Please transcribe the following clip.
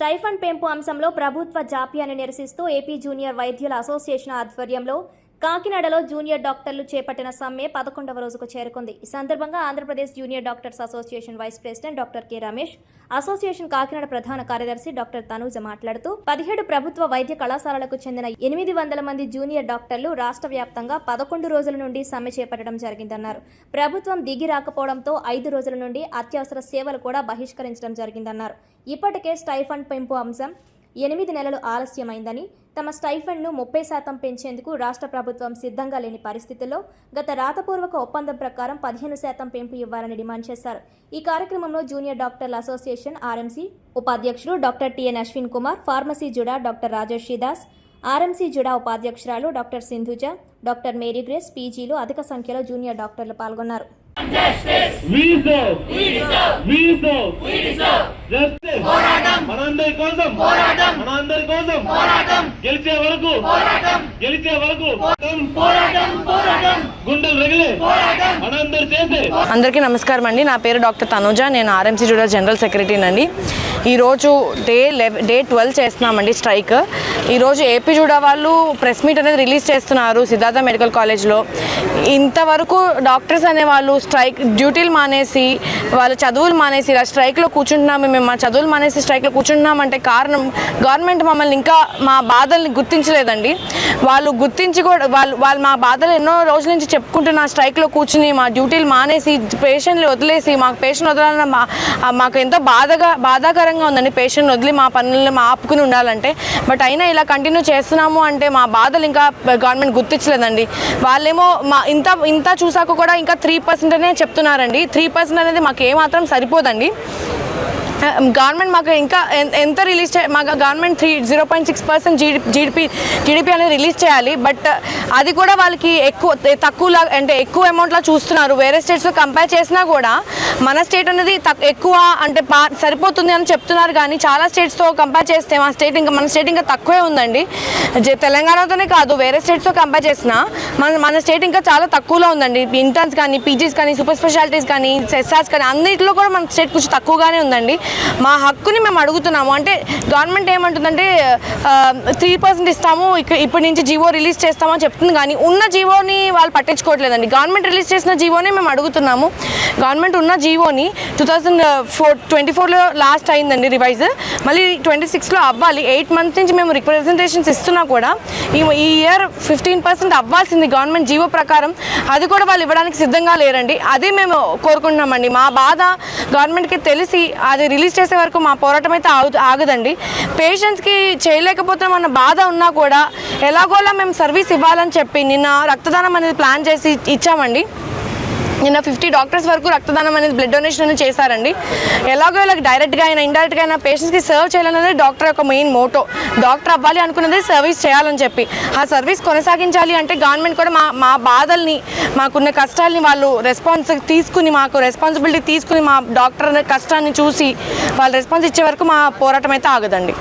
Stipend పెంపు అంశంలో ప్రభుత్వ జాప్యాన్ని నిరసిస్తూ ఏపీ జూనియర్ వైద్యుల అసోసియేషన్ ఆధ్వర్యంలో కాకినాడలో జూనియర్ డాక్టర్లు చేపట్టిన సమ్మె 11వ రోజుకు చేరుకుంది. ఈ సందర్భంగా Andhra Pradesh junior doctors association vice president doctor K Ramesh, association Kakinada ప్రధాన కార్యదర్శి డాక్టర్ తనూజ మాట్లాడుతూ 17 ప్రభుత్వ వైద్య కళాశాలలకు చెందిన 800 మంది జూనియర్ డాక్టర్లు రాష్ట్ర వ్యాప్తంగా 11 రోజుల నుండి సమ్మె చేపట్టడం జరిగిందన్నారు. ప్రభుత్వం దిగి రాకపోవడంతో 5 రోజుల నుండి అత్యవసర సేవలు కూడా బహిష్కరించడం జరిగిందన్నారు. ఇప్పటికే స్టైఫండ్ పెంపు అంశం 8 నెలలు ఆలస్యమైందని, తమ స్టైఫండ్ను 30% పెంచేందుకు రాష్ట్ర ప్రభుత్వం సిద్ధంగా లేని పరిస్థితుల్లో గత రాతపూర్వక ఒప్పందం ప్రకారం 15% పెంపు ఇవ్వాలని డిమాండ్ చేశారు. ఈ కార్యక్రమంలో జూనియర్ డాక్టర్ల అసోసియేషన్ ఆర్ఎంసీ ఉపాధ్యక్షుడు doctor TN Ashwin Kumar, pharmacy JUDA doctor Rajesh Das, RMC JUDA ఉపాధ్యక్షురాలు doctor Sindhuja, doctor Mary Grace, పీజీలు అధిక సంఖ్యలో జూనియర్ డాక్టర్లు పాల్గొన్నారు. అందరికీ నమస్కారం అండి. నా పేరు డాక్టర్ తనూజ. నేను ఆర్ఎంసీ జూడా జనరల్ సెక్రటరీ అండి. ఈరోజు డే 12 చేస్తున్నామండి స్ట్రైక్. ఈరోజు ఏపీ జూడా వాళ్ళు ప్రెస్ మీట్ అనేది రిలీజ్ చేస్తున్నారు సిద్ధార్థ మెడికల్ కాలేజ్లో. ఇంతవరకు డాక్టర్స్ అనేవాళ్ళు స్ట్రైక్ డ్యూటీలు మానేసి వాళ్ళ చదువులు మానేసి ఇలా స్ట్రైక్లో కూర్చుంటున్నాము. మేము మా చదువులు మానేసి స్ట్రైక్లో కూర్చుంటున్నామంటే కారణం గవర్నమెంట్ మమ్మల్ని ఇంకా మా బాధల్ని గుర్తించలేదండి. వాళ్ళు గుర్తించి కూడా వాళ్ళు మా బాధలు ఎన్నో రోజుల నుంచి చెప్పుకుంటున్న స్ట్రైక్లో కూర్చుని మా డ్యూటీలు మానేసి పేషెంట్లు వదిలేసి మాకు పేషెంట్ వదలాలన్న మాకు ఎంతో బాధాకరంగా ఉందండి. పేషెంట్ వదిలి మా పనులను ఆపుకుని ఉండాలంటే. బట్ అయినా ఇలా కంటిన్యూ చేస్తున్నాము అంటే మా బాధలు ఇంకా గవర్నమెంట్ గుర్తించలేదండి. వాళ్ళేమో ఇంత చూసాక కూడా ఇంకా 3% అనే చెప్తున్నారండి. 3% అనేది మాకు ఏమాత్రం సరిపోదండి. గవర్నమెంట్ మాకు ఇంకా ఎంత రిలీజ్ మాకు గవర్నమెంట్ 0.6% జీడిపి అనేది రిలీజ్ చేయాలి. బట్ అది కూడా వాళ్ళకి తక్కువ అంటే ఎక్కువ అమౌంట్లా చూస్తున్నారు. వేరే స్టేట్స్తో కంపేర్ చేసినా కూడా మన స్టేట్ అనేది ఎక్కువ అంటే సరిపోతుంది అని చెప్తున్నారు. కానీ చాలా స్టేట్స్తో కంపేర్ చేస్తే మన స్టేట్ ఇంకా తక్కువే ఉందండి. తెలంగాణతోనే కాదు, వేరే స్టేట్స్తో కంపేర్ చేసినా మన స్టేట్ ఇంకా చాలా తక్కువలో ఉందండి. ఇంటర్న్స్ కానీ, పీజీస్ కానీ, సూపర్ స్పెషాలిటీస్ కానీ, సెస్సార్స్ కానీ అన్నింటిలో కూడా మన స్టేట్ కొంచెం తక్కువగానే ఉందండి. మా హక్కుని మేము అడుగుతున్నాము. అంటే గవర్నమెంట్ ఏమంటుందంటే 3% ఇస్తాము, ఇప్పటి నుంచి జీవో రిలీజ్ చేస్తామని చెప్తుంది. కానీ ఉన్న జీవోని వాళ్ళు పట్టించుకోవట్లేదండి. గవర్నమెంట్ రిలీజ్ చేసిన జీవోని మేము అడుగుతున్నాము. గవర్నమెంట్ ఉన్న జీవోని 2024లో లాస్ట్ అయిందండి రివైజ్. మళ్ళీ 26లో అవ్వాలి. 8 months నుంచి మేము రిప్రజెంటేషన్స్ ఇస్తున్నా కూడా ఈ ఇయర్ 15% అవ్వాల్సింది గవర్నమెంట్ జీవో ప్రకారం. అది కూడా వాళ్ళు ఇవ్వడానికి సిద్ధంగా లేరండి. అదే మేము కోరుకుంటున్నామండి. మా బాధ గవర్నమెంట్కి తెలిసి అది రిలీజ్ చేసే వరకు మా పోరాటం అయితే ఆగదండి. పేషెంట్స్కి చేయలేకపోతున్నాం అన్న బాధ ఉన్నా కూడా ఎలాగోలా మేము సర్వీస్ ఇవ్వాలని చెప్పి నిన్న రక్తదానం అనేది ప్లాన్ చేసి ఇచ్చామండి. నిన్న 50 డాక్టర్స్ వరకు రక్తదానం అనేది బ్లడ్ డొనేషన్ అనేది చేశారండి. ఎలాగో వీళ్ళకి డైరెక్ట్గా అయినా ఇండైరెక్ట్గా అయినా పేషెంట్స్కి సర్వ్ చేయాలనేది డాక్టర్ యొక్క మెయిన్ మోటో. డాక్టర్ అవ్వాలి అనుకున్నది సర్వీస్ చేయాలని చెప్పి. ఆ సర్వీస్ కొనసాగించాలి అంటే గవర్నమెంట్ కూడా మా బాధల్ని, మాకున్న కష్టాలని వాళ్ళు మాకు రెస్పాన్సిబిలిటీ తీసుకుని మా డాక్టర్ కష్టాన్ని చూసి వాళ్ళు రెస్పాన్స్ ఇచ్చే వరకు మా పోరాటం అయితే ఆగదండి.